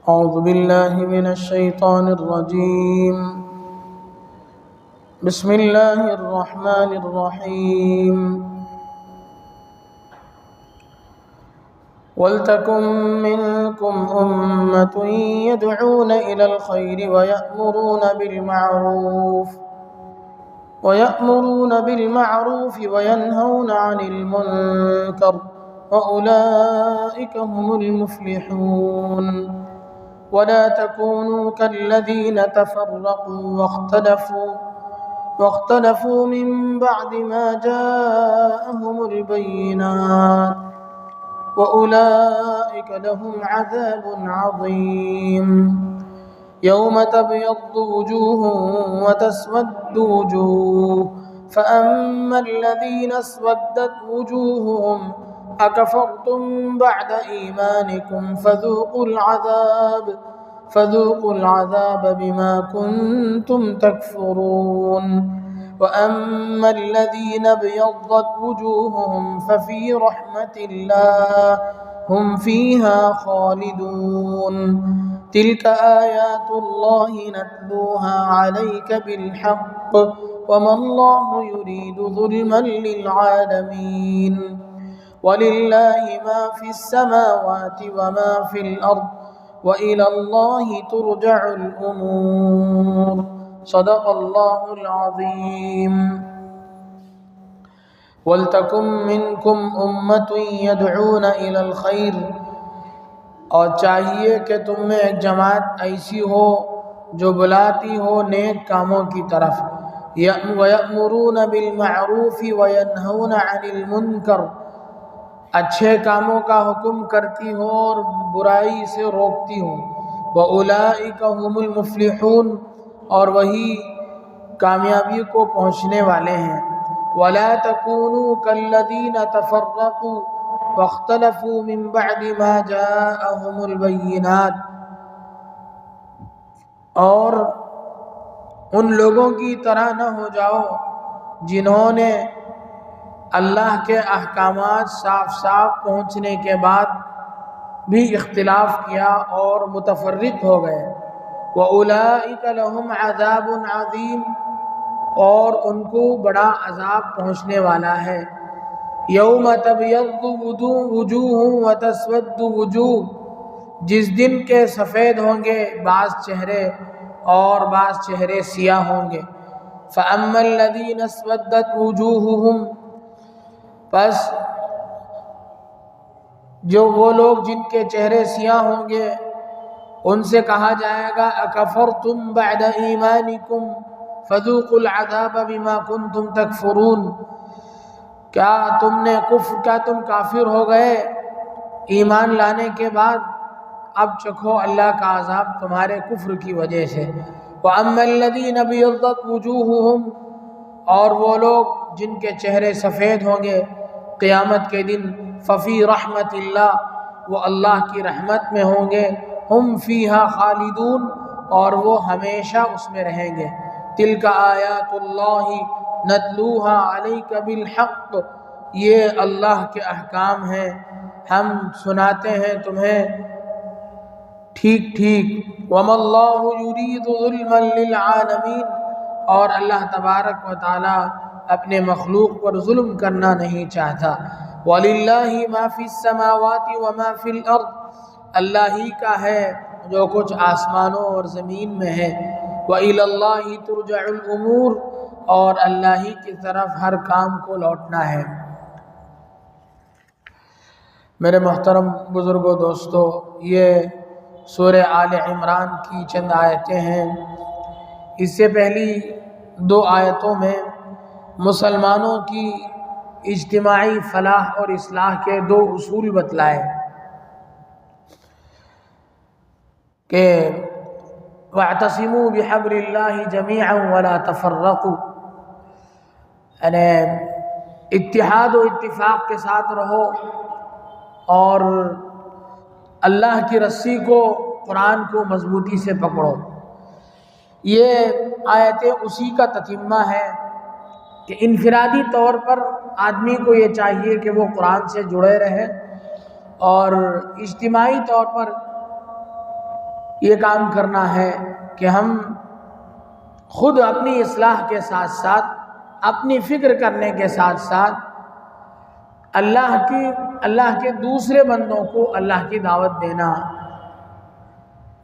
أعوذ بالله من الشيطان الرجيم. بسم الله الرحمن الرحيم. وَلْتَكُن مِّنكُمْ أُمَّةٌ يَدْعُونَ إِلَى الْخَيْرِ وَيَأْمُرُونَ بِالْمَعْرُوفِ وَيَنْهَوْنَ عَنِ الْمُنكَرِ وَأُولَئِكَ هُمُ الْمُفْلِحُونَ. وَلَا تَكُونُوا كَالَّذِينَ تَفَرَّقُوا وَاخْتَلَفُوا مِن بَعْدِ مَا جَاءَهُمُ الْبَيِّنَاتُ وَأُولَئِكَ لَهُمْ عَذَابٌ عَظِيمٌ. يَوْمَ تَبْيَضُّ وُجُوهٌ وَتَسْوَدُّ وُجُوهٌ فَأَمَّا الَّذِينَ اسْوَدَّتْ وُجُوهُهُمْ أَكَفَرْتُمْ بَعْدَ إِيمَانِكُمْ فَذُوقُوا الْعَذَابَ بِمَا كُنتُمْ تَكْفُرُونَ. وَأَمَّا الَّذِينَ ابْيَضَّتْ وُجُوهُهُمْ فَفِي رَحْمَةِ اللَّهِ هُمْ فِيهَا خَالِدُونَ. تِلْكَ آيَاتُ اللَّهِ نَتْلُوهَا عَلَيْكَ بِالْحَقِّ وَمَا اللَّهُ يُرِيدُ ظُلْمًا لِلْعَالَمِينَ. وَلِلَّهِ مَا فِي السَّمَاوَاتِ وَمَا فِي الْأَرْضِ وَإِلَى اللَّهِ تُرْجَعُ الْأُمُورُ. صدق اللہ العظیم. وَلْتَكُن مِّنكُمْ أُمَّةٌ يَدْعُونَ إِلَى الْخَيْرِ، اور چاہیے کہ تم میں ایک جماعت ایسی ہو جو بلاتی ہو نیک کاموں کی طرف. وَيَأْمُرُونَ بِالْمَعْرُوفِ وَيَنْهَوْنَ عَنِ الْمُنكَرِ، اچھے کاموں کا حکم کرتی ہو اور برائی سے روکتی ہو. وَأُولَئِكَ هُمُ الْمُفْلِحُونَ، اور وہی کامیابی کو پہنچنے والے ہیں. وَلَا تَكُونُوا كَالَّذِينَ تَفَرَّقُوا وَاخْتَلَفُوا مِن بَعْدِ مَا جَاءَهُمُ الْبَيِّنَاتُ، اور ان لوگوں کی طرح نہ ہو جاؤ جنہوں نے اللہ کے احکامات صاف صاف پہنچنے کے بعد بھی اختلاف کیا اور متفرق ہو گئے. وَأُولَئِكَ لَهُمْ عَذَابٌ عَظِيمٌ، اور ان کو بڑا عذاب پہنچنے والا ہے. يَوْمَ تَبْيَضُّ وُجُوهٌ وَتَسْوَدُّ وُجُوهٌ، جس دن کے سفید ہوں گے بعض چہرے اور بعض چہرے سیاہ ہوں گے. فَأَمَّا الَّذِينَ اسْوَدَّتْ وُجُوهُهُمْ، پس جو وہ لوگ جن کے چہرے سیاہ ہوں گے ان سے کہا جائے گا اکفرتم بعد ایمانکم فذوقوا العذاب بما کنتم تکفرون، کیا تم کافر ہو گئے ایمان لانے کے بعد؟ اب چکھو اللہ کا عذاب تمہارے کفر کی وجہ سے. وَأَمَّا الَّذِينَ ابْيَضَّتْ وُجُوهُهُمْ، اور وہ لوگ جن کے چہرے سفید ہوں گے قیامت کے دن ففی رحمت اللہ، وہ اللہ کی رحمت میں ہوں گے. ہم فیہا خالدون، اور وہ ہمیشہ اس میں رہیں گے. تلک آیات اللہ نتلوہا علیک بالحق، یہ اللہ کے احکام ہیں ہم سناتے ہیں تمہیں ٹھیک ٹھیک. وما اللہ یرید ظلما للعالمین، اور اللہ تبارک و تعالی اپنے مخلوق پر ظلم کرنا نہیں چاہتا. وَلِلَّهِ مَا فِي السَّمَاوَاتِ وَمَا فِي الْأَرْضِ، اللہ ہی کا ہے جو کچھ آسمانوں اور زمین میں ہے. وَإِلَى اللَّهِ تُرْجَعُ الْأُمُورُ، اور اللہ ہی کی طرف ہر کام کو لوٹنا ہے. میرے محترم بزرگوں دوستو، یہ سورہ آل عمران کی چند آیتیں ہیں. اس سے پہلی دو آیتوں میں مسلمانوں کی اجتماعی فلاح اور اصلاح کے دو اصول بتلائے کہ وَاعْتَصِمُوا بِحَبْلِ اللَّهِ جَمِيعًا وَلَا تَفَرَّقُوا، یعنی اتحاد و اتفاق کے ساتھ رہو اور اللہ کی رسی کو، قرآن کو مضبوطی سے پکڑو. یہ آیتیں اسی کا تتمہ ہے کہ انفرادی طور پر آدمی کو یہ چاہیے کہ وہ قرآن سے جڑے رہے، اور اجتماعی طور پر یہ کام کرنا ہے کہ ہم خود اپنی اصلاح کے ساتھ ساتھ، اپنی فکر کرنے کے ساتھ ساتھ اللہ کے دوسرے بندوں کو اللہ کی دعوت دینا،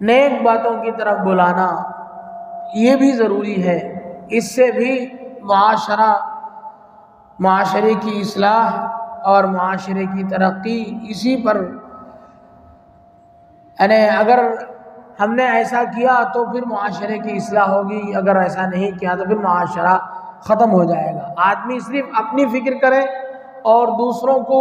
نیک باتوں کی طرف بلانا، یہ بھی ضروری ہے۔ اس سے بھی معاشرے کی اصلاح اور معاشرے کی ترقی اسی پر، یعنی اگر ہم نے ایسا کیا تو پھر معاشرے کی اصلاح ہوگی، اگر ایسا نہیں کیا تو پھر معاشرہ ختم ہو جائے گا۔ آدمی صرف اپنی فکر کرے اور دوسروں کو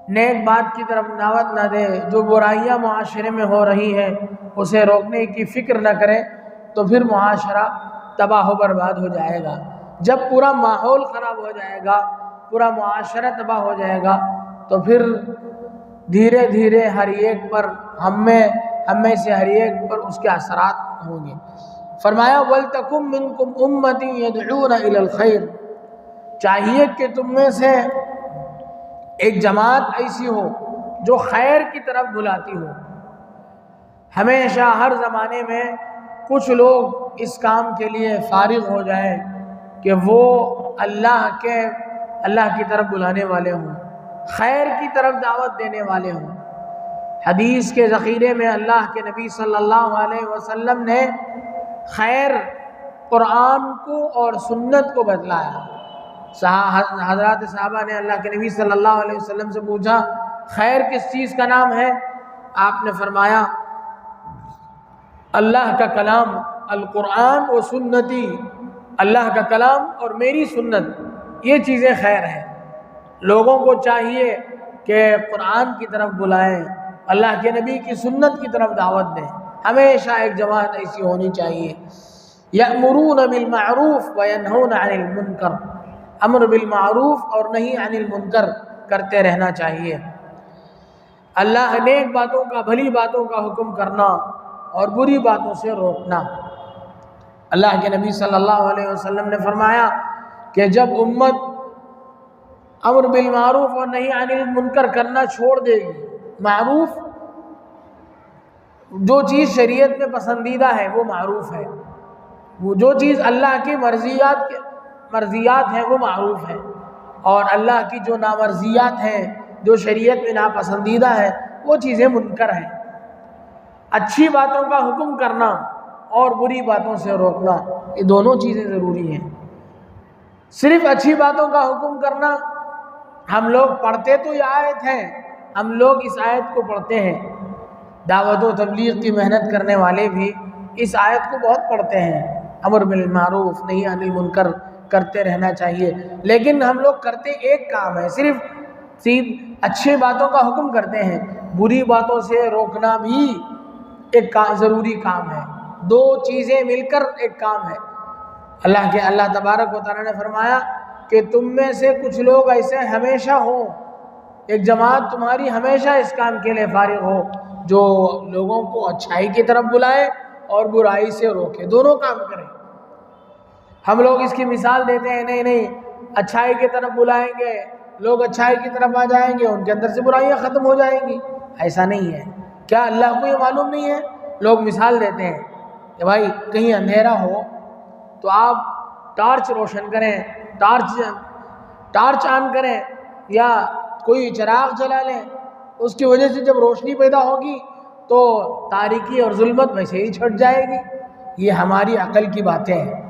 نیک بات کی طرف دعوت نہ دے، جو برائیاں معاشرے میں ہو رہی ہیں اسے روکنے کی فکر نہ کرے، تو پھر معاشرہ تباہ و برباد ہو جائے گا۔ جب پورا ماحول خراب ہو جائے گا، پورا معاشرہ تباہ ہو جائے گا، تو پھر دھیرے دھیرے ہر ایک پر، ہم میں سے ہر ایک پر اس کے اثرات ہوں گے۔ فرمایا وَلْتَكُمْ مِنْكُمْ أُمَّةٌ يَدْعُونَ إِلَى الْخَيْرِ، چاہیے کہ تم میں سے ایک جماعت ایسی ہو جو خیر کی طرف بلاتی ہو۔ ہمیشہ ہر زمانے میں کچھ لوگ اس کام کے لیے فارغ ہو جائیں کہ وہ اللہ کی طرف بلانے والے ہوں، خیر کی طرف دعوت دینے والے ہوں۔ حدیث کے ذخیرے میں اللہ کے نبی صلی اللہ علیہ وسلم نے خیر، قرآن کو اور سنت کو بتلایا۔ حضرات صحابہ نے اللہ کے نبی صلی اللہ علیہ وسلم سے پوچھا خیر کس چیز کا نام ہے؟ آپ نے فرمایا اللہ کا کلام، القرآن و سنتی، اللہ کا کلام اور میری سنت، یہ چیزیں خیر ہیں۔ لوگوں کو چاہیے کہ قرآن کی طرف بلائیں، اللہ کے نبی کی سنت کی طرف دعوت دیں۔ ہمیشہ ایک جماعت ایسی ہونی چاہیے، یأمرون بالمعروف وینہون عن المنکر، امر بالمعروف اور نہی عن المنکر کرتے رہنا چاہیے۔ اللہ نیک باتوں کا، بھلی باتوں کا حکم کرنا اور بری باتوں سے روکنا۔ اللہ کے نبی صلی اللہ علیہ وسلم نے فرمایا کہ جب امت امر بالمعروف اور نہی عن المنکر کرنا چھوڑ دے گی، معروف جو چیز شریعت میں پسندیدہ ہے وہ معروف ہے، وہ جو چیز اللہ کی مرضیات ہیں وہ معروف ہے، اور اللہ کی جو نامرضیات ہیں، جو شریعت میں ناپسندیدہ ہیں، وہ چیزیں منکر ہیں۔ اچھی باتوں کا حکم کرنا اور بری باتوں سے روکنا، یہ دونوں چیزیں ضروری ہیں۔ صرف اچھی باتوں کا حکم کرنا، ہم لوگ پڑھتے تو یہ آیت ہے، ہم لوگ اس آیت کو پڑھتے ہیں، دعوت و تبلیغ کی محنت کرنے والے بھی اس آیت کو بہت پڑھتے ہیں، امر بالمعروف نہی عن المنکر کرتے رہنا چاہیے، لیکن ہم لوگ کرتے ایک کام ہے، صرف اچھے باتوں کا حکم کرتے ہیں، بری باتوں سے روکنا بھی ایک ضروری کام ہے، دو چیزیں مل کر ایک کام ہے۔ اللہ تبارک و تعالیٰ نے فرمایا کہ تم میں سے کچھ لوگ ایسے ہمیشہ ہوں، ایک جماعت تمہاری ہمیشہ اس کام کے لیے فارغ ہو جو لوگوں کو اچھائی کی طرف بلائے اور برائی سے روکے، دونوں کام کریں۔ ہم لوگ اس کی مثال دیتے ہیں، نہیں اچھائی کی طرف بلائیں گے، لوگ اچھائی کی طرف آ جائیں گے، ان کے اندر سے برائیاں ختم ہو جائیں گی، ایسا نہیں ہے۔ کیا اللہ کو یہ معلوم نہیں ہے؟ لوگ مثال دیتے ہیں کہ بھائی کہیں اندھیرا ہو تو آپ ٹارچ روشن کریں، ٹارچ آن کریں یا کوئی چراغ جلا لیں، اس کی وجہ سے جب روشنی پیدا ہوگی تو تاریکی اور ظلمت ویسے ہی چھٹ جائے گی۔ یہ ہماری عقل کی باتیں ہیں۔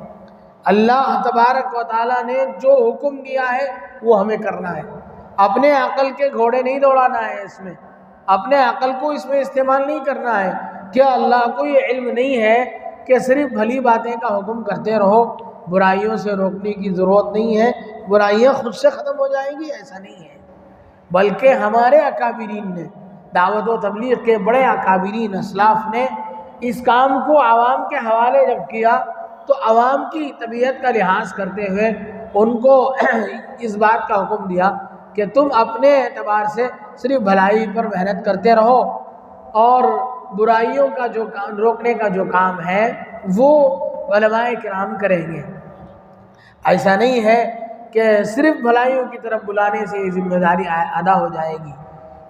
اللہ تبارک و تعالیٰ نے جو حکم دیا ہے وہ ہمیں کرنا ہے، اپنے عقل کے گھوڑے نہیں دوڑانا ہے، اس میں اپنے عقل کو اس میں استعمال نہیں کرنا ہے۔ کیا اللہ کو یہ علم نہیں ہے کہ صرف بھلی باتیں کا حکم کرتے رہو، برائیوں سے روکنے کی ضرورت نہیں ہے، برائیاں خود سے ختم ہو جائیں گی؟ ایسا نہیں ہے، بلکہ ہمارے اکابرین نے، دعوت و تبلیغ کے بڑے اکابرین اسلاف نے اس کام کو عوام کے حوالے جب کیا تو عوام کی طبیعت کا لحاظ کرتے ہوئے ان کو اس بات کا حکم دیا کہ تم اپنے اعتبار سے صرف بھلائی پر محنت کرتے رہو اور برائیوں کا جو کام، روکنے کا جو کام ہے وہ علماء کرام کریں گے۔ ایسا نہیں ہے کہ صرف بھلائیوں کی طرف بلانے سے یہ ذمہ داری ادا ہو جائے گی۔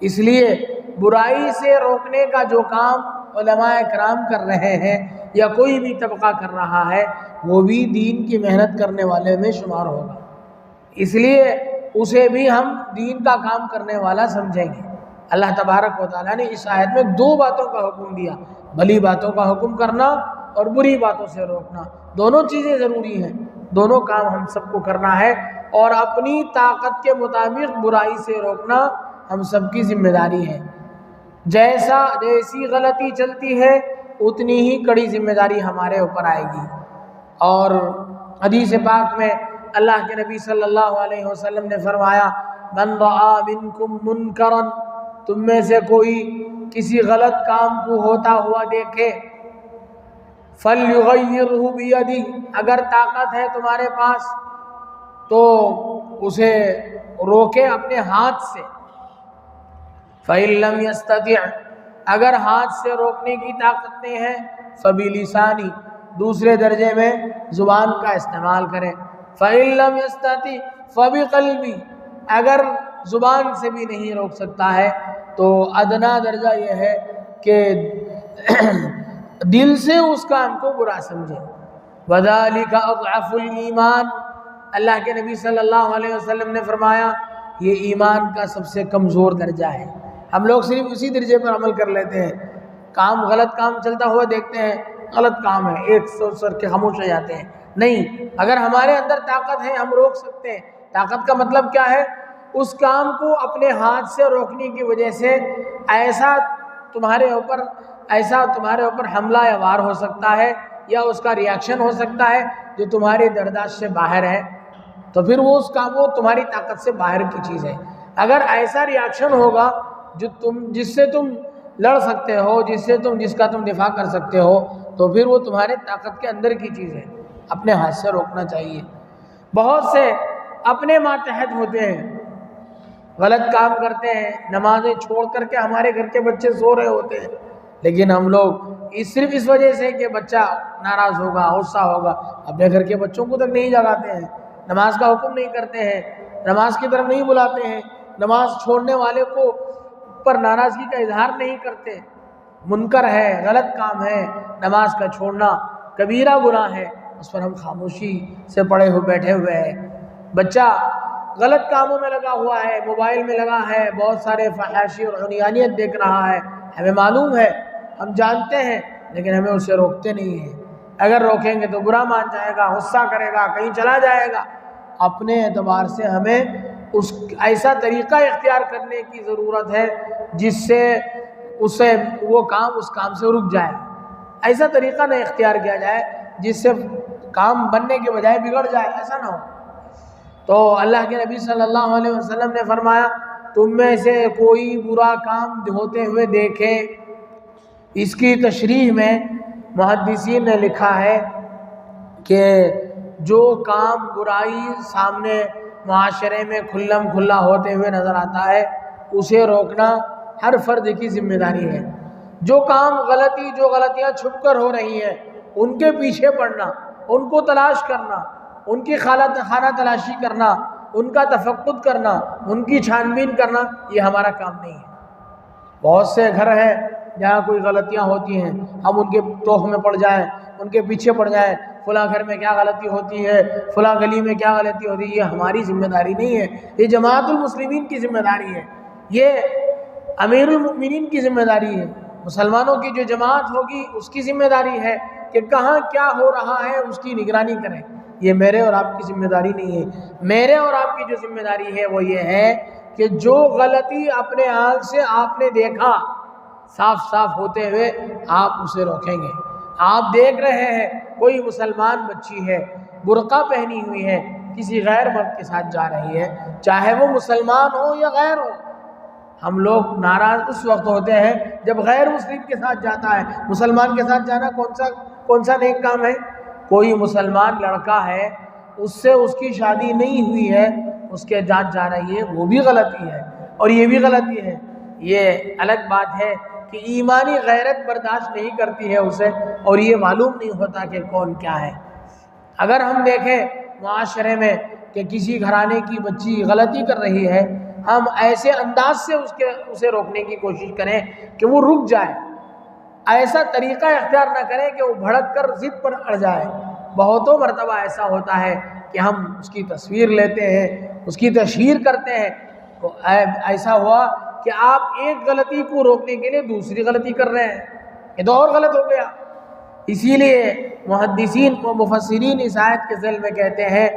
اس لیے برائی سے روکنے کا جو کام علماء کرام کر رہے ہیں یا کوئی بھی طبقہ کر رہا ہے وہ بھی دین کی محنت کرنے والے میں شمار ہوگا، اس لیے اسے بھی ہم دین کا کام کرنے والا سمجھیں گے۔ اللہ تبارک و تعالیٰ نے اس آیت میں دو باتوں کا حکم دیا، بھلی باتوں کا حکم کرنا اور بری باتوں سے روکنا، دونوں چیزیں ضروری ہیں، دونوں کام ہم سب کو کرنا ہے، اور اپنی طاقت کے مطابق برائی سے روکنا ہم سب کی ذمہ داری ہے۔ جیسی غلطی چلتی ہے اتنی ہی کڑی ذمہ داری ہمارے اوپر آئے گی۔ اور حدیث پاک میں اللہ کے نبی صلی اللہ علیہ وسلم نے فرمایا، من رعا منکم منکرا، تم میں سے کوئی کسی غلط کام کو ہوتا ہوا دیکھے، فلیغیرہ بیدہ، اگر طاقت ہے تمہارے پاس تو اسے روکے اپنے ہاتھ سے، فإن لم يستطع، اگر ہاتھ سے روکنے کی طاقت نہیں ہے، فبلسانی، دوسرے درجے میں زبان کا استعمال کریں، فإن لم يستطع فبقلبی، اگر زبان سے بھی نہیں روک سکتا ہے تو ادنا درجہ یہ ہے کہ دل سے اس کام کو برا سمجھے۔ وذالک اضعف الایمان، اللہ کے نبی صلی اللہ علیہ وسلم نے فرمایا یہ ایمان کا سب سے کمزور درجہ ہے۔ ہم لوگ صرف اسی درجے پر عمل کر لیتے ہیں، غلط کام چلتا ہوا دیکھتے ہیں، غلط کام ہے، ایک سر کے خاموش ہو جاتے ہیں۔ نہیں، اگر ہمارے اندر طاقت ہے ہم روک سکتے ہیں۔ طاقت کا مطلب کیا ہے؟ اس کام کو اپنے ہاتھ سے روکنے کی وجہ سے ایسا تمہارے اوپر حملہ یا وار ہو سکتا ہے، یا اس کا ریاکشن ہو سکتا ہے جو تمہاری برداشت سے باہر ہے، تو پھر وہ تمہاری طاقت سے باہر کی چیز ہے۔ اگر ایسا ریاکشن ہوگا جس سے تم لڑ سکتے ہو، جس کا تم دفاع کر سکتے ہو، تو پھر وہ تمہارے طاقت کے اندر کی چیز ہے، اپنے ہاتھ سے روکنا چاہیے۔ بہت سے اپنے ماتحت ہوتے ہیں، غلط کام کرتے ہیں، نمازیں چھوڑ کر کے ہمارے گھر کے بچے سو رہے ہوتے ہیں، لیکن ہم لوگ صرف اس وجہ سے کہ بچہ ناراض ہوگا، غصہ ہوگا، اپنے گھر کے بچوں کو تک نہیں جگاتے ہیں، نماز کا حکم نہیں کرتے ہیں، نماز کی طرف نہیں بلاتے ہیں، نماز چھوڑنے والے کو پر ناراضگی کا اظہار نہیں کرتے۔ منکر ہے، غلط کام ہے، نماز کا چھوڑنا کبیرہ گناہ ہے، اس پر ہم خاموشی سے پڑے ہوئے بیٹھے ہوئے ہیں۔ بچہ غلط کاموں میں لگا ہوا ہے، موبائل میں لگا ہے، بہت سارے فحاشی اور عریانیت دیکھ رہا ہے، ہمیں معلوم ہے، ہم جانتے ہیں، لیکن ہمیں اسے روکتے نہیں ہیں۔ اگر روکیں گے تو برا مان جائے گا، غصہ کرے گا، کہیں چلا جائے گا۔ اپنے اعتبار سے ہمیں ایسا طریقہ اختیار کرنے کی ضرورت ہے جس سے وہ کام اس کام سے رک جائے۔ ایسا طریقہ نہ اختیار کیا جائے جس سے کام بننے کے بجائے بگڑ جائے، ایسا نہ ہو۔ تو اللہ کے نبی صلی اللہ علیہ وسلم نے فرمایا، تم میں سے کوئی برا کام ہوتے ہوئے دیکھے۔ اس کی تشریح میں محدثین نے لکھا ہے کہ جو کام برائی سامنے معاشرے میں کھلم کھلا ہوتے ہوئے نظر آتا ہے اسے روکنا ہر فرد کی ذمہ داری ہے۔ جو غلطیاں چھپ کر ہو رہی ہیں ان کے پیچھے پڑنا، ان کو تلاش کرنا، ان کی خانہ تلاشی کرنا، ان کا تفقد کرنا، ان کی چھان بین کرنا، یہ ہمارا کام نہیں ہے۔ بہت سے گھر ہیں جہاں کوئی غلطیاں ہوتی ہیں، ہم ان کے ٹوہ میں پڑ جائیں، ان کے پیچھے پڑ جائیں، فلاں گھر میں کیا غلطی ہوتی ہے، فلاں گلی میں کیا غلطی ہوتی ہے، یہ ہماری ذمہ داری نہیں ہے، یہ جماعت المسلمین کی ذمہ داری ہے، یہ امیر المؤمنین کی ذمہ داری ہے۔ مسلمانوں کی جو جماعت ہوگی اس کی ذمہ داری ہے کہ کہاں کیا ہو رہا ہے اس کی نگرانی کریں، یہ میرے اور آپ کی ذمہ داری نہیں ہے۔ میرے اور آپ کی جو ذمہ داری ہے وہ یہ ہے کہ جو غلطی اپنے آنکھ سے آپ نے دیکھا صاف ہوتے ہوئے آپ اسے روکیں گے۔ آپ دیکھ رہے ہیں کوئی مسلمان بچی ہے، برقع پہنی ہوئی ہے، کسی غیر مرد کے ساتھ جا رہی ہے، چاہے وہ مسلمان ہو یا غیر ہو۔ ہم لوگ ناراض اس وقت ہوتے ہیں جب غیر مسلم کے ساتھ جاتا ہے، مسلمان کے ساتھ جانا کون سا نیک کام ہے؟ کوئی مسلمان لڑکا ہے، اس سے اس کی شادی نہیں ہوئی ہے، اس کے ساتھ جا رہی ہے، وہ بھی غلطی ہے اور یہ بھی غلطی ہے۔ یہ الگ بات ہے کہ ایمانی غیرت برداشت نہیں کرتی ہے اسے، اور یہ معلوم نہیں ہوتا کہ کون کیا ہے۔ اگر ہم دیکھیں معاشرے میں کہ کسی گھرانے کی بچی غلطی کر رہی ہے، ہم ایسے انداز سے اسے روکنے کی کوشش کریں کہ وہ رک جائے، ایسا طریقہ اختیار نہ کریں کہ وہ بھڑک کر ضد پر اڑ جائے۔ بہتوں مرتبہ ایسا ہوتا ہے کہ ہم اس کی تصویر لیتے ہیں، اس کی تشہیر کرتے ہیں، تو ایسا ہوا کہ آپ ایک غلطی کو روکنے کے لیے دوسری غلطی کر رہے ہیں، یہ تو اور غلط ہو گیا۔ اسی لیے محدثین و مفسرین اس آیت کے ذیل میں کہتے ہیں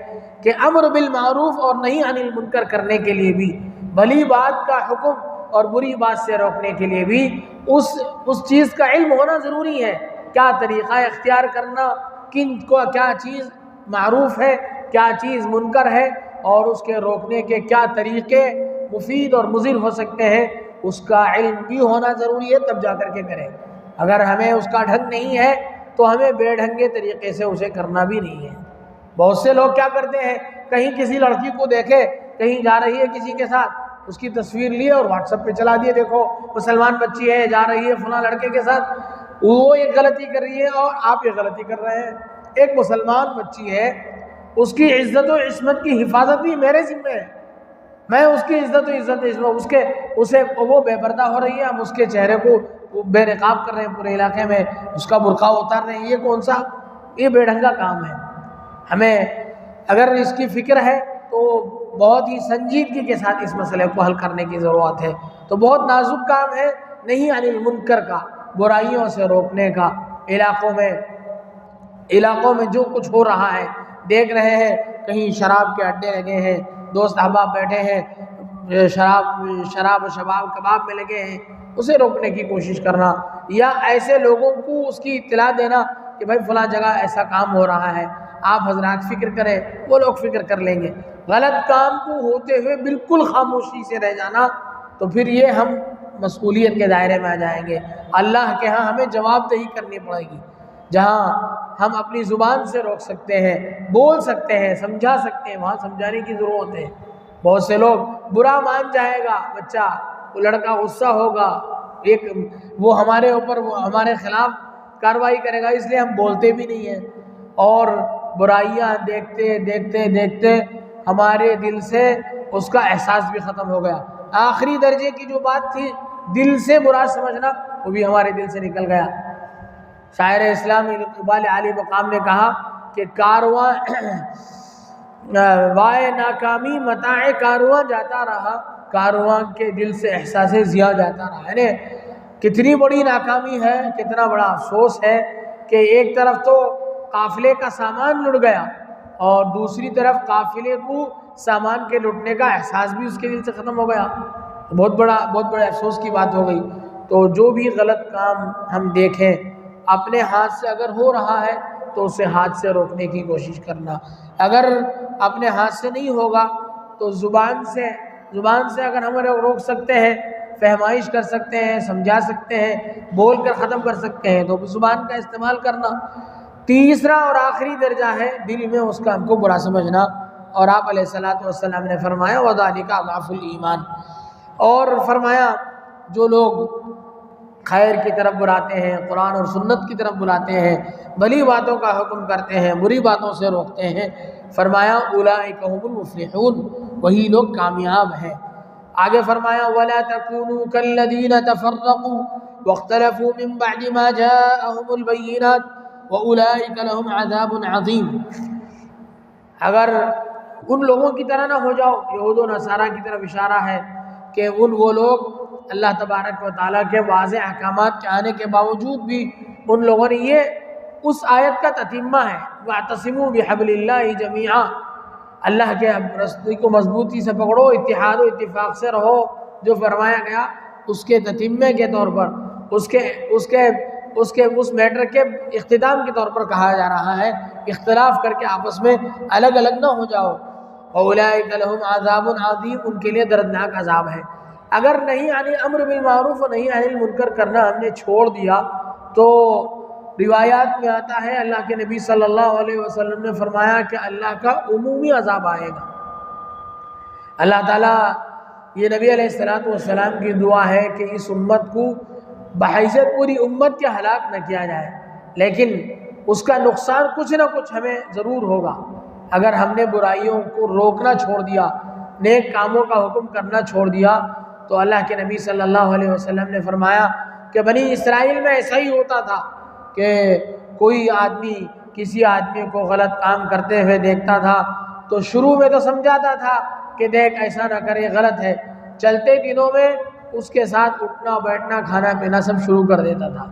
کہ امر بالمعروف اور نہی عن المنکر کرنے کے لیے بھی، بھلی بات کا حکم اور بری بات سے روکنے کے لیے بھی اس چیز کا علم ہونا ضروری ہے۔ کیا طریقہ اختیار کرنا، کن کو کیا چیز معروف ہے، کیا چیز منکر ہے، اور اس کے روکنے کے کیا طریقے مفید اور مضر ہو سکتے ہیں، اس کا علم بھی ہونا ضروری ہے، تب جا کر کے کریں۔ اگر ہمیں اس کا ڈھنگ نہیں ہے تو ہمیں بے ڈھنگے طریقے سے اسے کرنا بھی نہیں ہے۔ بہت سے لوگ کیا کرتے ہیں، کہیں کسی لڑکی کو دیکھے، کہیں جا رہی ہے کسی کے ساتھ، اس کی تصویر لیے اور واٹس ایپ پہ چلا دیے، دیکھو مسلمان بچی ہے جا رہی ہے فلاں لڑکے کے ساتھ، وہ ایک غلطی کر رہی ہے اور آپ ایک غلطی کر رہے ہیں۔ ایک مسلمان بچی ہے، اس کی عزت و عصمت کی حفاظت بھی میرے ذمہ ہے، میں اس کی عزت و عصمت اسے وہ بے پردہ ہو رہی ہے، ہم اس کے چہرے کو بے نقاب کر رہے ہیں، پورے علاقے میں اس کا برقع اتار رہے ہیں، یہ کون سا، یہ بے ڈھنگا کام ہے۔ ہمیں اگر اس کی فکر ہے تو بہت ہی سنجیدگی کے ساتھ اس مسئلے کو حل کرنے کی ضرورت ہے۔ تو بہت نازک کام ہے نہیں عن المنکر کا، برائیوں سے روکنے کا۔ علاقوں میں جو کچھ ہو رہا ہے دیکھ رہے ہیں، کہیں شراب کے اڈے لگے ہیں، دوست احباب بیٹھے ہیں، شراب و شباب کباب میں لگے ہیں، اسے روکنے کی کوشش کرنا، یا ایسے لوگوں کو اس کی اطلاع دینا کہ بھائی فلاں جگہ ایسا کام ہو رہا ہے، آپ حضرات فکر کریں، وہ لوگ فکر کر لیں گے۔ غلط کام کو ہوتے ہوئے بالکل خاموشی سے رہ جانا، تو پھر یہ ہم مسئولیت کے دائرے میں آ جائیں گے، اللہ کے ہاں ہمیں جواب دہی کرنی پڑے گی۔ جہاں ہم اپنی زبان سے روک سکتے ہیں، بول سکتے ہیں، سمجھا سکتے ہیں، وہاں سمجھانے کی ضرورت ہے۔ بہت سے لوگ برا مان جائے گا بچہ، وہ لڑکا غصہ ہوگا، وہ ہمارے اوپر ہمارے خلاف کارروائی کرے گا، اس لیے ہم بولتے بھی نہیں ہیں، اور برائیاں دیکھتے دیکھتے دیکھتے ہمارے دل سے اس کا احساس بھی ختم ہو گیا۔ آخری درجے کی جو بات تھی دل سے برا سمجھنا، وہ بھی ہمارے دل سے نکل گیا۔ شاعر اسلام اقبال عالی مقام نے کہا کہ کارواں وائے ناکامی متاع کارواں جاتا رہا، کارواں کے دل سے احساس ضیاء جاتا رہا۔ یعنی کتنی بڑی ناکامی ہے، کتنا بڑا افسوس ہے کہ ایک طرف تو قافلے کا سامان لٹ گیا اور دوسری طرف قافلے کو سامان کے لٹنے کا احساس بھی اس کے دل سے ختم ہو گیا۔ بہت بڑے افسوس کی بات ہو گئی۔ تو جو بھی غلط کام ہم دیکھیں، اپنے ہاتھ سے اگر ہو رہا ہے تو اسے ہاتھ سے روکنے کی کوشش کرنا، اگر اپنے ہاتھ سے نہیں ہوگا تو زبان سے اگر ہم روک سکتے ہیں، فہمائش کر سکتے ہیں، سمجھا سکتے ہیں، بول کر ختم کر سکتے ہیں، تو زبان کا استعمال کرنا۔ تیسرا اور آخری درجہ ہے دل میں اس کام کو برا سمجھنا، اور آپ علیہ الصلوۃ والسلام نے فرمایا وَذَلِكَ أَضْعَفُ الْإِيمَانِ، اور فرمایا جو لوگ خیر کی طرف بلاتے ہیں، قرآن اور سنت کی طرف بلاتے ہیں، بھلی باتوں کا حکم کرتے ہیں، بری باتوں سے روکتے ہیں، فرمایا اولئک هم المفلحون، وہی لوگ کامیاب ہیں۔ آگے فرمایا وَلَا تَكُونُوا كَالَّذِينَ تَفَرَّقُوا وَاخْتَلَفُوا مِن بَعْدِ مَا جَاءَهُمُ الْبَيِّنَاتُ وَأُولَئِكَ لَهُمْ عَذَابٌ عَظِيمٌ، اگر ان لوگوں کی طرح نہ ہو جاؤ، یہود و نصارہ کی طرف اشارہ ہے کہ وہ لوگ اللہ تبارک و تعالیٰ کے واضح احکامات کے آنے کے باوجود بھی ان لوگوں نے، یہ اس آیت کا تتمہ ہے وَاعْتَصِمُوا بِحَبْلِ اللَّهِ جَمِيعًا، اللہ کے رستے کو مضبوطی سے پکڑو، اتحاد و اتفاق سے رہو، جو فرمایا گیا اس کے تتمے کے طور پر، اس میٹر کے اختتام کے طور پر کہا جا رہا ہے، اختلاف کر کے آپس میں الگ الگ نہ ہو جاؤ۔ وَأُولَئِكَ لَهُمْ عَذَابٌ عَظِيمٌ، ان کے لیے دردناک عذاب ہے۔ اگر نہیں یعنی امر بالمعروف و نہیں عن المنکر کرنا ہم نے چھوڑ دیا تو روایات میں آتا ہے اللہ کے نبی صلی اللہ علیہ وسلم نے فرمایا کہ اللہ کا عمومی عذاب آئے گا۔ اللہ تعالیٰ، یہ نبی علیہ السلام کی دعا ہے کہ اس امت کو بحیثیت پوری امت کے ہلاک نہ کیا جائے، لیکن اس کا نقصان کچھ نہ کچھ ہمیں ضرور ہوگا اگر ہم نے برائیوں کو روکنا چھوڑ دیا، نیک کاموں کا حکم کرنا چھوڑ دیا۔ تو اللہ کے نبی صلی اللہ علیہ وسلم نے فرمایا کہ بنی اسرائیل میں ایسا ہی ہوتا تھا کہ کوئی آدمی کسی آدمی کو غلط کام کرتے ہوئے دیکھتا تھا تو شروع میں تو سمجھاتا تھا کہ دیکھ ایسا نہ کرے، غلط ہے، چلتے دنوں میں اس کے ساتھ اٹھنا بیٹھنا کھانا پینا سب شروع کر دیتا تھا۔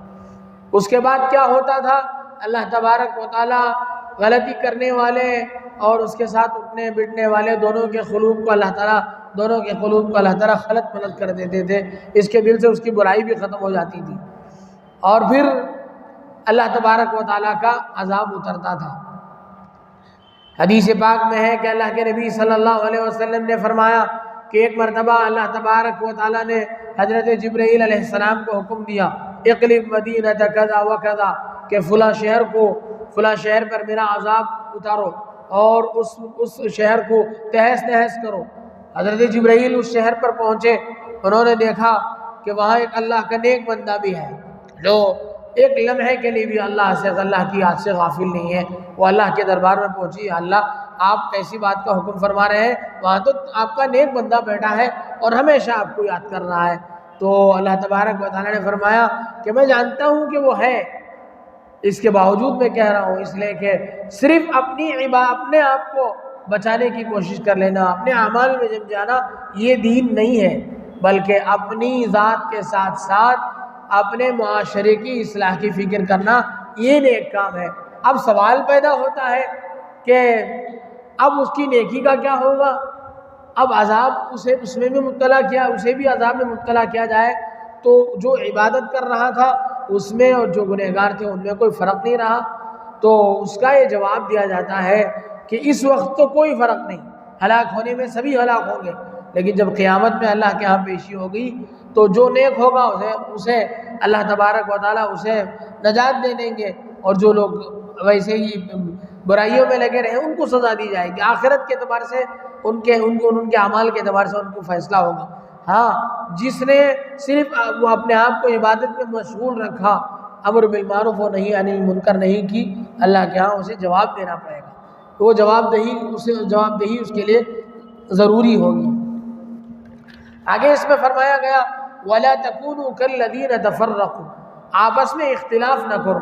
اس کے بعد کیا ہوتا تھا، اللہ تبارک و تعالیٰ غلطی کرنے والے اور اس کے ساتھ اٹھنے بیٹھنے والے دونوں کے قلوب کو اللہ تعالیٰ خلط ملط کر دیتے تھے، اس کے دل سے اس کی برائی بھی ختم ہو جاتی تھی، اور پھر اللہ تبارک و تعالیٰ کا عذاب اترتا تھا۔ حدیث پاک میں ہے کہ اللہ کے نبی صلی اللہ علیہ وسلم نے فرمایا کہ ایک مرتبہ اللہ تبارک و تعالیٰ نے حضرت جبرائیل علیہ السلام کو حکم دیا، اقلب مدینہ کذا و کذا، کہ فلاں شہر پر میرا عذاب اتارو اور اس شہر کو تہس نہس کرو۔ حضرت جبرائیل اس شہر پر پہنچے، انہوں نے دیکھا کہ وہاں ایک اللہ کا نیک بندہ بھی ہے جو ایک لمحے کے لیے بھی اللہ کی یاد سے غافل نہیں ہے۔ وہ اللہ کے دربار میں پہنچی، اللہ آپ کیسی بات کا حکم فرما رہے ہیں، وہاں تو آپ کا نیک بندہ بیٹھا ہے اور ہمیشہ آپ کو یاد کر رہا ہے۔ تو اللہ تبارک و تعالیٰ نے فرمایا کہ میں جانتا ہوں کہ وہ ہے، اس کے باوجود میں کہہ رہا ہوں، اس لیے کہ صرف اپنے آپ کو بچانے کی کوشش کر لینا، اپنے اعمال میں جم جانا، یہ دین نہیں ہے، بلکہ اپنی ذات کے ساتھ ساتھ اپنے معاشرے کی اصلاح کی فکر کرنا، یہ نیک کام ہے۔ اب سوال پیدا ہوتا ہے کہ اب اس کی نیکی کا کیا ہوگا؟ اب عذاب اس میں بھی مبتلا کیا، اسے بھی عذاب میں مبتلا کیا جائے تو جو عبادت کر رہا تھا اس میں اور جو گنہگار تھے ان میں کوئی فرق نہیں رہا۔ تو اس کا یہ جواب دیا جاتا ہے کہ اس وقت تو کوئی فرق نہیں، ہلاک ہونے میں سبھی ہلاک ہوں گے، لیکن جب قیامت میں اللہ کے ہاں پیشی ہوگی تو جو نیک ہوگا اسے اللہ تبارک و تعالیٰ اسے نجات دے دیں گے، اور جو لوگ ویسے ہی برائیوں میں لگے رہے ان کو سزا دی جائے گی۔ آخرت کے اعتبار سے ان کے اعمال کے اعتبار سے ان کو فیصلہ ہوگا۔ ہاں، جس نے صرف وہ اپنے آپ کو عبادت میں مشغول رکھا، امر بالمعروف و نہی عن المنکر نہیں کی، اللہ کے ہاں اسے جواب دینا پڑے گا، وہ جواب دہی اس کے لیے ضروری ہوگی۔ آگے اس میں فرمایا گیا وَلَا تَكُونُوا كَالَّذِينَ تَفَرَّقُوا، آپس میں اختلاف نہ کرو۔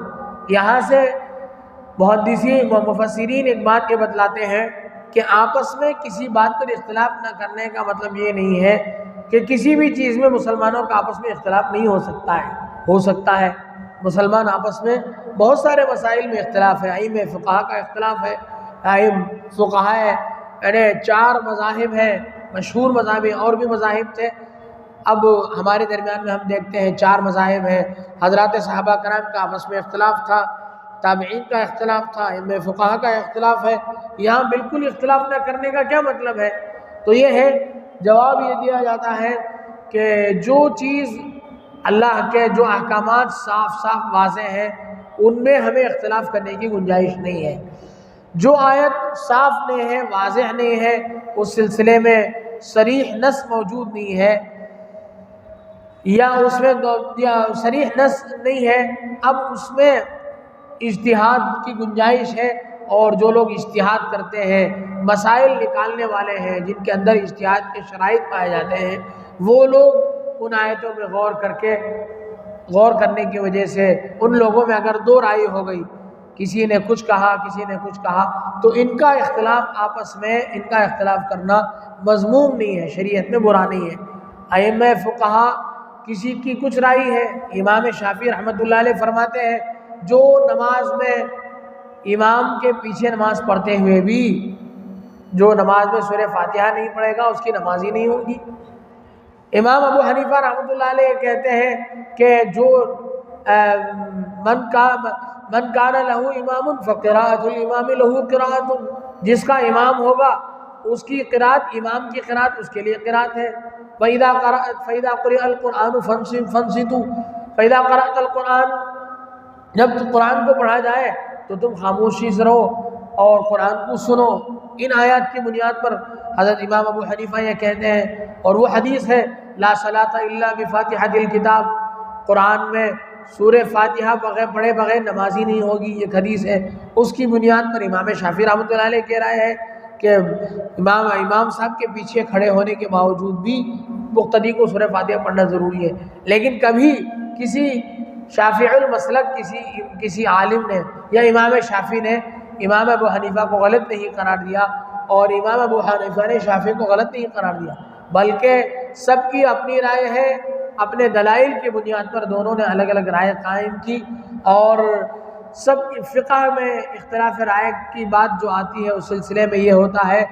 یہاں سے محدثین و مفسرین ایک بات یہ بتلاتے ہیں کہ آپس میں کسی بات پر اختلاف نہ کرنے کا مطلب یہ نہیں ہے کہ کسی بھی چیز میں مسلمانوں کا آپس میں اختلاف نہیں ہو سکتا ہے۔ مسلمان آپس میں بہت سارے مسائل میں اختلاف ہے، ائمہ فقہا کا اختلاف ہے، فقہا یعنی 4 مذاہب ہیں، مشہور مذاہب ہیں، اور بھی مذاہب تھے، اب ہمارے درمیان میں ہم دیکھتے ہیں 4 مذاہب ہیں۔ حضرات صحابہ کرام کا آپس میں اختلاف تھا، تابعین کا اختلاف تھا، ائمہ فقہا کا اختلاف ہے۔ یہاں بالکل اختلاف نہ کرنے کا کیا مطلب ہے؟ تو یہ ہے، جواب یہ دیا جاتا ہے کہ جو چیز اللہ کے جو احکامات صاف واضح ہیں ان میں ہمیں اختلاف کرنے کی گنجائش نہیں ہے۔ جو آیت صاف نہیں ہے، واضح نہیں ہے، اس سلسلے میں صریح نص موجود نہیں ہے، یا اس میں صریح نص نہیں ہے، اب اس میں اجتہاد کی گنجائش ہے، اور جو لوگ اجتہاد کرتے ہیں، مسائل نکالنے والے ہیں جن کے اندر اجتہاد کے شرائط پائے جاتے ہیں، وہ لوگ ان آیتوں میں غور کرنے کی وجہ سے ان لوگوں میں اگر 2 رائے ہو گئی، کسی نے کچھ کہا کسی نے کچھ کہا، تو ان کا اختلاف کرنا مذموم نہیں ہے، شریعت میں برا نہیں ہے۔ ائمہ فقہا کسی کی کچھ رائے ہے، امام شافعی رحمۃ اللہ علیہ فرماتے ہیں جو نماز میں امام کے پیچھے نماز پڑھتے ہوئے بھی جو نماز میں سورہ فاتحہ نہیں پڑھے گا اس کی نماز ہی نہیں ہوگی۔ امام ابو حنیفہ رحمۃ اللہ علیہ کہتے ہیں کہ جو من کان لہ امام فقراءۃ الامام لہ قراءۃ، جس کا امام ہوگا اس کی قراءت امام کی قراءت اس کے لیے قراءت ہے۔ فَإِذَا قُرِئَ الْقُرْآنُ فَانصِتُوا، فَإِذَا قَرَأْتَ الْقُرْآنَ، جب قرآن کو پڑھا جائے تو تم خاموشی سے رہو اور قرآن کو سنو۔ ان آیات کی بنیاد پر حضرت امام ابو حنیفہ یہ کہتے ہیں، اور وہ حدیث ہے لا صلاۃ الا بفاتحۃ الکتاب، قرآن میں سورہ فاتحہ پڑھے بغیر نمازی نہیں ہوگی، یہ حدیث ہے۔ اس کی بنیاد پر امام شافعی رحمۃ اللہ علیہ کہہ رہے ہیں کہ امام صاحب کے پیچھے کھڑے ہونے کے باوجود بھی مقتدی کو سورہ فاتحہ پڑھنا ضروری ہے، لیکن کبھی کسی شافعی المسلک کسی عالم نے یا امام شافعی نے امام ابو حنیفہ کو غلط نہیں قرار دیا اور امام ابو حنیفہ نے شافعی کو غلط نہیں قرار دیا، بلکہ سب کی اپنی رائے ہے، اپنے دلائل کی بنیاد پر دونوں نے الگ الگ رائے قائم کی۔ اور سب فقہ میں اختلاف رائے کی بات جو آتی ہے اس سلسلے میں یہ ہوتا ہے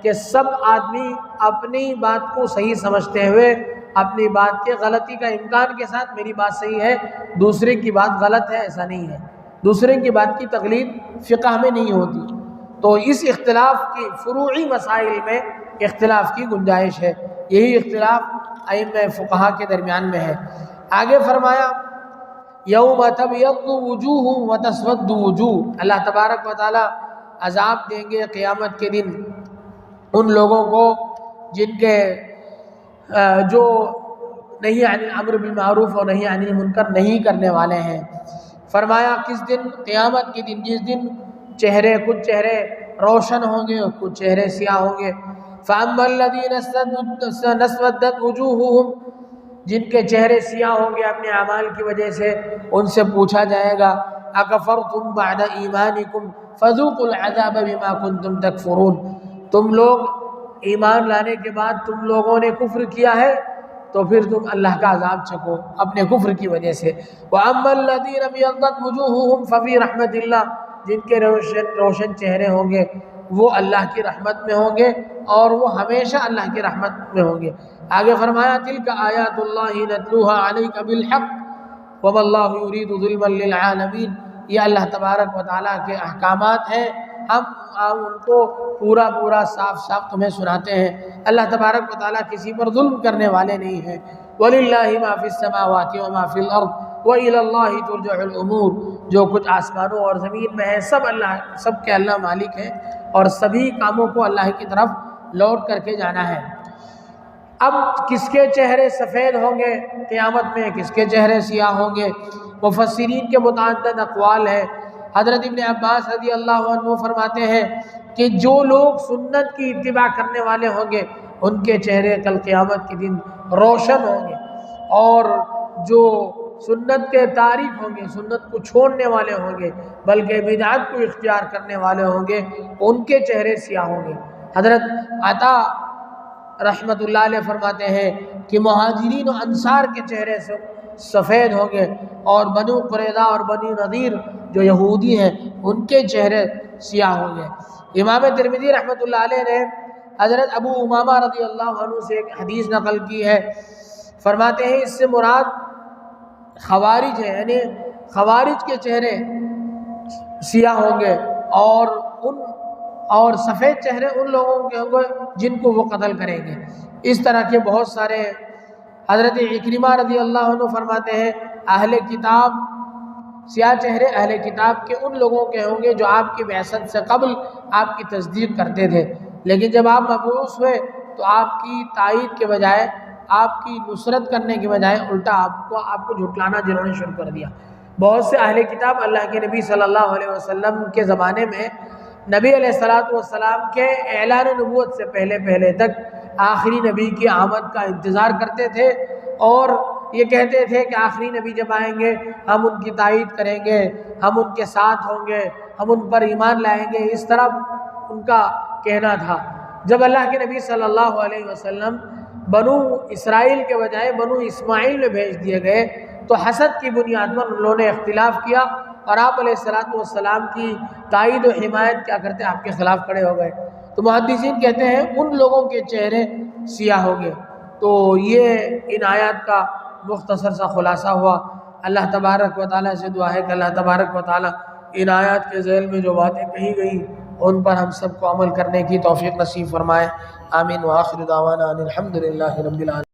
کہ سب آدمی اپنی بات کو صحیح سمجھتے ہوئے اپنی بات کے غلطی کا امکان کے ساتھ میری بات صحیح ہے دوسرے کی بات غلط ہے، ایسا نہیں ہے، دوسرے کی بات کی تقلید فقہ میں نہیں ہوتی۔ تو اس اختلاف کی فروعی مسائل میں اختلاف کی گنجائش ہے، یہی اختلاف ائمہ فقہا کے درمیان میں ہے۔ آگے فرمایا یوم تبیض وجوہ وتسود وجوہ، اللہ تبارک و تعالی عذاب دیں گے قیامت کے دن ان لوگوں کو جن کے جو نہیں عن الامر بالمعروف اور نہیں عن المنکر نہیں کرنے والے ہیں۔ فرمایا کس دن؟ قیامت کے دن، جس دن کچھ چہرے روشن ہوں گے اور کچھ چہرے سیاہ ہوں گے۔ فَأَمَّا الَّذِينَ اسْوَدَّتْ وُجُوهُهُمْ، جن کے چہرے سیاہ ہوں گے اپنے اعمال کی وجہ سے، ان سے پوچھا جائے گا اَكَفَرْتُمْ بَعْدَ إِيمَانِكُمْ فَذُوقُوا الْعَذَابَ بِمَا كُنْتُمْ تَكْفُرُونَ، تم لوگ ایمان لانے کے بعد تم لوگوں نے کفر کیا ہے تو پھر تم اللہ کا عذاب چکھو اپنے کفر کی وجہ سے۔ وَأَمَّا الَّذِينَ ابْيَضَّتْ وُجُوهُهُمْ فَفِي رَحْمَةِ اللَّهِ، جن کے روشن چہرے ہوں گے وہ اللہ کی رحمت میں ہوں گے اور وہ ہمیشہ اللہ کی رحمت میں ہوں گے۔ آگے فرمایا تِلْكَ آیاتُ اللَّهِ نَتْلُوهَا عَلَيْكَ بِالْحَقِّ وَمَا اللَّهُ يُرِيدُ ظُلْمًا لِلْعَالَمِينَ، یہ اللہ تبارک و تعالیٰ کے احکامات ہیں، ہم ان کو پورا صاف تمہیں سناتے ہیں۔ اللہ تبارک و تعالیٰ کسی پر ظلم کرنے والے نہیں ہیں۔ وَلِلَّهِ مَا فِي السَّمَاوَاتِ وَمَا فِي الْأَرْضِ وَإِلَى اللَّهِ تُرْجَعُ الْأُمُورُ، جو کچھ آسمانوں اور زمین میں ہے سب کے اللہ مالک ہیں اور سبھی کاموں کو اللہ کی طرف لوٹ کر کے جانا ہے۔ اب کس کے چہرے سفید ہوں گے قیامت میں، کس کے چہرے سیاہ ہوں گے؟ مفسرین کے متعدد اقوال ہیں۔ حضرت ابن عباس رضی اللہ عنہ فرماتے ہیں کہ جو لوگ سنت کی اتباع کرنے والے ہوں گے ان کے چہرے کل قیامت کے دن روشن ہوں گے، اور جو سنت کے تارک ہوں گے، سنت کو چھوڑنے والے ہوں گے بلکہ بدعت کو اختیار کرنے والے ہوں گے ان کے چہرے سیاہ ہوں گے۔ حضرت عطا رحمت اللہ علیہ فرماتے ہیں کہ مہاجرین و انصار کے چہرے سے سفید ہوں گے اور بنو قریظہ اور بنو نذیر جو یہودی ہیں ان کے چہرے سیاہ ہوں گے۔ امام ترمذی رحمت اللہ علیہ نے حضرت ابو امامہ رضی اللہ عنہ سے ایک حدیث نقل کی ہے، فرماتے ہیں اس سے مراد خوارج ہے، یعنی خوارج کے چہرے سیاہ ہوں گے اور سفید چہرے ان لوگوں کے ہوں گے جن کو وہ قتل کریں گے۔ اس طرح کے بہت سارے۔ حضرت اکرمہ رضی اللہ عنہ فرماتے ہیں اہل کتاب، سیاہ چہرے اہل کتاب کے ان لوگوں کے ہوں گے جو آپ کی بعثت سے قبل آپ کی تصدیق کرتے تھے، لیکن جب آپ مبعوث ہوئے تو آپ کی تائید کے بجائے، آپ کی نصرت کرنے کے بجائے الٹا آپ کو جھٹلانا جنہوں نے شروع کر دیا۔ بہت سے اہل کتاب اللہ کے نبی صلی اللہ علیہ وسلم کے زمانے میں نبی علیہ السلام کے اعلان نبوت سے پہلے تک آخری نبی کی آمد کا انتظار کرتے تھے اور یہ کہتے تھے کہ آخری نبی جب آئیں گے ہم ان کی تائید کریں گے، ہم ان کے ساتھ ہوں گے، ہم ان پر ایمان لائیں گے، اس طرح ان کا کہنا تھا۔ جب اللہ کے نبی صلی اللہ علیہ وسلم بنو اسرائیل کے بجائے بنو اسماعیل میں بھیج دیے گئے تو حسد کی بنیاد پر انہوں نے اختلاف کیا اور آپ علیہ السلام کی تائید و حمایت کیا کرتے آپ کے خلاف کھڑے ہو گئے۔ تو محدثین کہتے ہیں ان لوگوں کے چہرے سیاہ ہو گئے۔ تو یہ ان آیات کا مختصر سا خلاصہ ہوا۔ اللہ تبارک و تعالیٰ سے دعا ہے کہ اللہ تبارک و تعالیٰ ان آیات کے ذیل میں جو باتیں کہی گئی ان پر ہم سب کو عمل کرنے کی توفیق نصیب فرمائے۔ آمین۔ وآخر دعوانا ان الحمد للہ رب العالمین۔